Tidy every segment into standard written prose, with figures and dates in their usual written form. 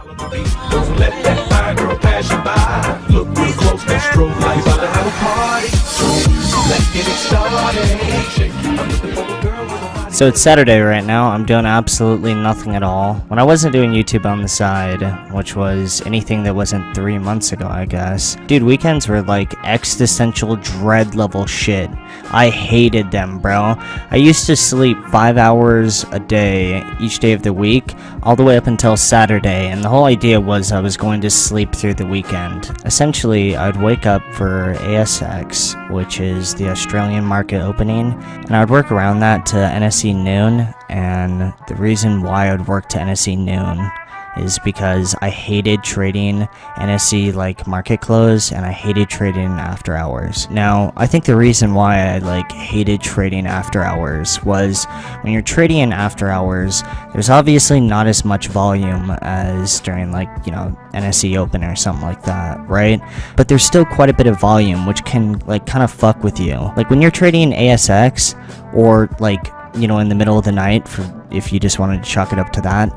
Don't let that fire girl pass you by. Look real close, that strobe light. About to have a party. Let's get it started. I'm looking for a girl with a body. So it's Saturday right now. I'm doing absolutely nothing at all. When I wasn't doing YouTube on the side, which was anything that wasn't 3 months ago, I guess. Dude, weekends were like existential dread level shit. I hated them, bro. I used to sleep 5 hours a day each day of the week, all the way up until Saturday, and the whole idea was I was going to sleep through the weekend. Essentially, I'd wake up for ASX, which is the Australian market opening, and I'd work around that to NSE noon. And the reason why I'd work to NSE noon is because I hated trading NSE like market close, and I hated trading after hours. Now, I think the reason why I hated trading after hours was when you're trading in after hours, there's obviously not as much volume as during NSE open or something like that, right? But there's still quite a bit of volume, which can kind of fuck with you. Like when you're trading ASX or in the middle of the night, if you just wanted to chalk it up to that,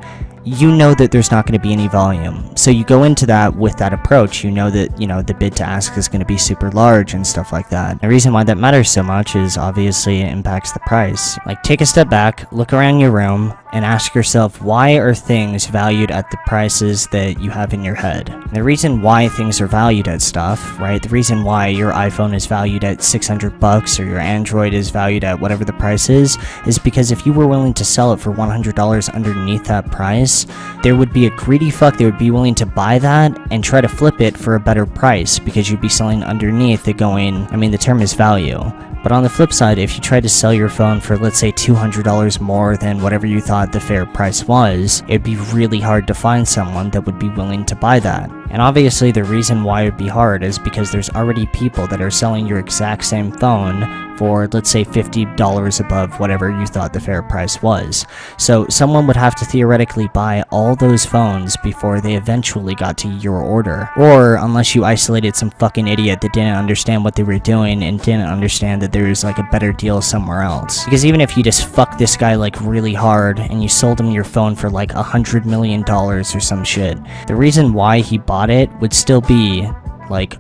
you know that there's not going to be any volume. So you go into that with that approach. You know that, the bid to ask is going to be super large and stuff like that. The reason why that matters so much is obviously it impacts the price. Take a step back, look around your room, and ask yourself, why are things valued at the prices that you have in your head? And the reason why things are valued at stuff, right? The reason why your iPhone is valued at $600 or your Android is valued at whatever the price is because if you were willing to sell it for $100 underneath that price, there would be a greedy fuck that would be willing to buy that and try to flip it for a better price because you'd be selling underneath it going, the term is value. But on the flip side, if you try to sell your phone for, let's say, $200 more than whatever you thought the fair price was, it'd be really hard to find someone that would be willing to buy that. And obviously the reason why it'd be hard is because there's already people that are selling your exact same phone for, let's say, $50 above whatever you thought the fair price was. So someone would have to theoretically buy all those phones before they eventually got to your order. Or unless you isolated some fucking idiot that didn't understand what they were doing and didn't understand that there was a better deal somewhere else. Because even if you just fucked this guy really hard and you sold him your phone for $100 million or some shit, the reason why he bought it would still be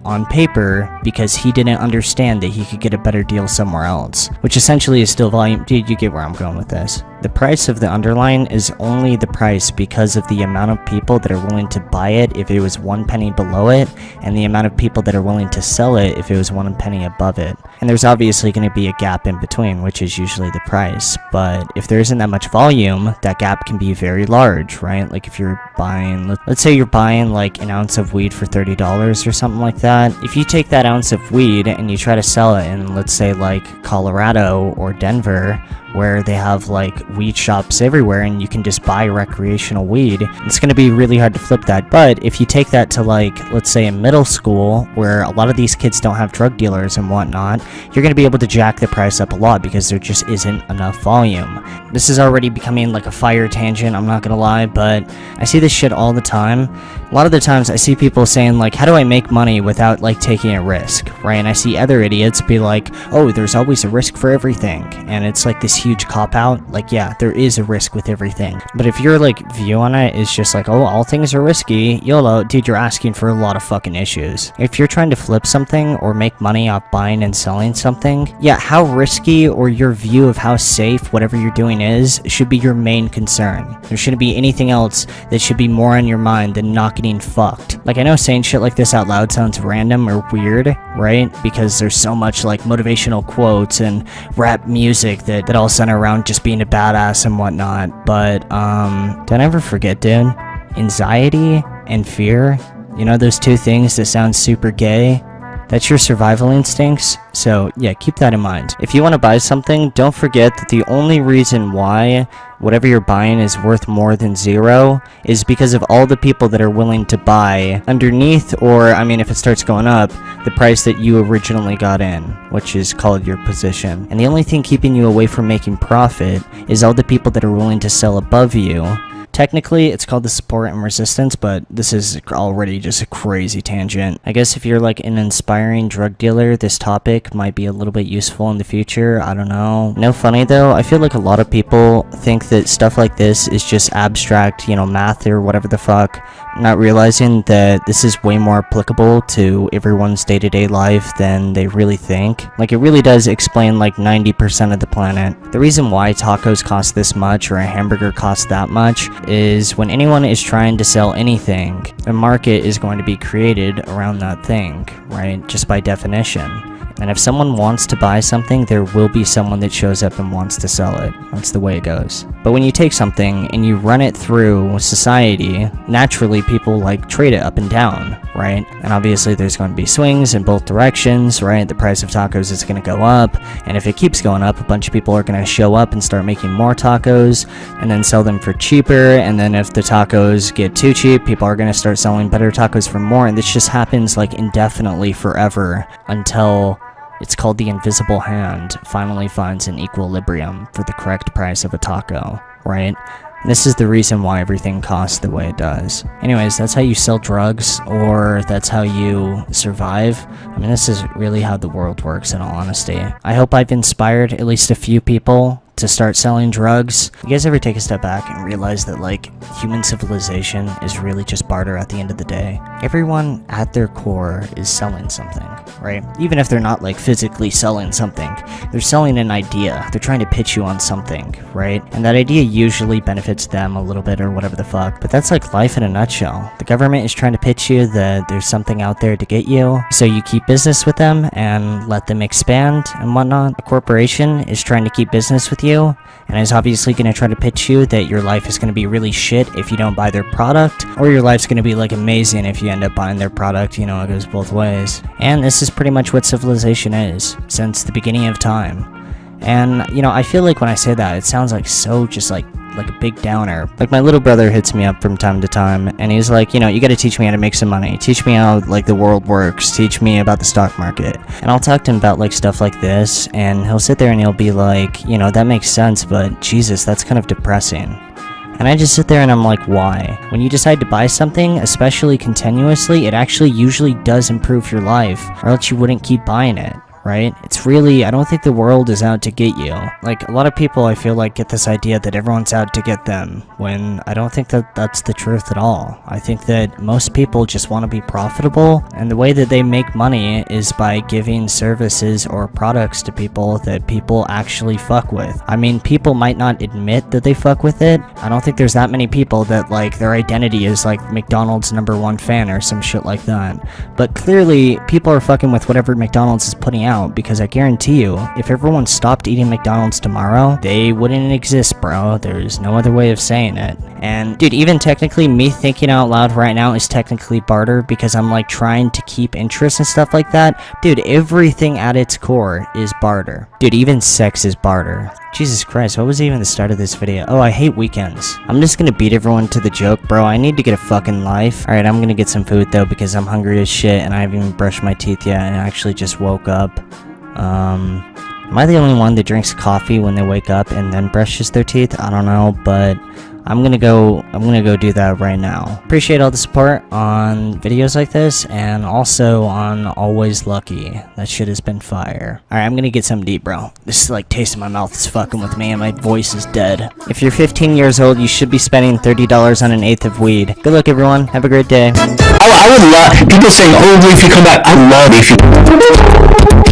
on paper because he didn't understand that he could get a better deal somewhere else, which essentially is still volume. Dude, you get where I'm going with this. The price of the underline is only the price because of the amount of people that are willing to buy it if it was 1 penny below it, and the amount of people that are willing to sell it if it was 1 penny above it. And there's obviously going to be a gap in between, which is usually the price. But if there isn't that much volume, that gap can be very large, right? If you're buying, let's say you're buying an ounce of weed for $30 or something like that. If you take that ounce of weed and you try to sell it in, let's say, Colorado or Denver, where they have weed shops everywhere and you can just buy recreational weed, it's going to be really hard to flip that. But if you take that to let's say a middle school where a lot of these kids don't have drug dealers and whatnot, you're going to be able to jack the price up a lot because there just isn't enough volume. This is already becoming a fire tangent, I'm not going to lie, but I see this shit all the time. A lot of the times I see people saying how do I make money without taking a risk, right? And I see other idiots be oh, there's always a risk for everything, and it's this huge cop-out. Yeah, there is a risk with everything, but if your view on it is just oh, all things are risky, YOLO, dude, you're asking for a lot of fucking issues. If you're trying to flip something or make money off buying and selling something, yeah, how risky or your view of how safe whatever you're doing is should be your main concern. There shouldn't be anything else that should be more on your mind than not getting fucked. I know saying shit like this out loud sounds random or weird, right? Because there's so much motivational quotes and rap music that all center around just being a badass and whatnot, but don't ever forget, dude, anxiety and fear, those two things that sound super gay, that's your survival instincts. So yeah, keep that in mind. If you want to buy something, don't forget that the only reason why whatever you're buying is worth more than zero is because of all the people that are willing to buy underneath, or if it starts going up, the price that you originally got in, which is called your position. And the only thing keeping you away from making profit is all the people that are willing to sell above you. Technically, it's called the support and resistance, but this is already just a crazy tangent. I guess if you're an inspiring drug dealer, this topic might be a little bit useful in the future. I don't know. No funny though, I feel a lot of people think that stuff like this is just abstract, math or whatever the fuck. not realizing that this is way more applicable to everyone's day-to-day life than they really think. Like, it really does explain like 90% of the planet. The reason why tacos cost this much or a hamburger costs that much is when anyone is trying to sell anything, a market is going to be created around that thing, right? Just by definition. And if someone wants to buy something, there will be someone that shows up and wants to sell it. That's the way it goes. But when you take something and you run it through society, naturally people like trade it up and down, right? And obviously there's going to be swings in both directions, right? The price of tacos is going to go up, and if it keeps going up, a bunch of people are going to show up and start making more tacos and then sell them for cheaper. And then if the tacos get too cheap, people are going to start selling better tacos for more, and this just happens like indefinitely forever until it's called the invisible hand finally finds an equilibrium for the correct price of a taco, right? And this is the reason why everything costs the way it does. Anyways, that's how you sell drugs, or that's how you survive. I mean, this is really how the world works, in all honesty. I hope I've inspired at least a few people to start selling drugs. You guys ever take a step back and realize that, like, human civilization is really just barter at the end of the day? Everyone at their core is selling something, right? Even if they're not, like, physically selling something, they're selling an idea. They're trying to pitch you on something, right? And that idea usually benefits them a little bit or whatever the fuck, but that's like life in a nutshell. The government is trying to pitch you that there's something out there to get you, so you keep business with them and let them expand and whatnot. A corporation is trying to keep business with you and is obviously going to try to pitch you that your life is going to be really shit if you don't buy their product, or your life's going to be like amazing if you end up buying their product. You know, it goes both ways. And this is pretty much what civilization is since the beginning of time. And, you know, I feel like when I say that, it sounds like so just like a big downer. Like, my little brother hits me up from time to time, and he's like, you know, you gotta teach me how to make some money. Teach me how, like, the world works. Teach me about the stock market. And I'll talk to him about, like, stuff like this, and he'll sit there and he'll be like, you know, that makes sense, but Jesus, that's kind of depressing. And I just sit there and I'm like, why? When you decide to buy something, especially continuously, it actually usually does improve your life, or else you wouldn't keep buying it. Right? It's really, I don't think the world is out to get you. Like, a lot of people, I feel like, get this idea that everyone's out to get them, when I don't think that that's the truth at all. I think that most people just want to be profitable, and the way that they make money is by giving services or products to people that people actually fuck with. I mean, people might not admit that they fuck with it. I don't think there's that many people that, like, their identity is like McDonald's #1 fan or some shit like that. But clearly, people are fucking with whatever McDonald's is putting out. Because I guarantee you, if everyone stopped eating McDonald's tomorrow, they wouldn't exist, bro. There's no other way of saying it. And, dude, even technically, me thinking out loud right now is technically barter, because I'm, like, trying to keep interest and stuff like that. Dude, everything at its core is barter. Dude, even sex is barter. Jesus Christ, what was even the start of this video? Oh, I hate weekends. I'm just gonna beat everyone to the joke, bro. I need to get a fucking life. Alright, I'm gonna get some food, though, because I'm hungry as shit, and I haven't even brushed my teeth yet, and I actually just woke up. Am I the only one that drinks coffee when they wake up and then brushes their teeth? I don't know, but I'm gonna go do that right now. Appreciate all the support on videos like this, and also on Always Lucky. That shit has been fire. Alright, I'm gonna get something to eat, bro. This is like taste in my mouth is fucking with me, and my voice is dead. If you're 15 years old, you should be spending $30 on an eighth of weed. Good luck, everyone. Have a great day. I would love people saying, "Oh, if you come back," I love if you.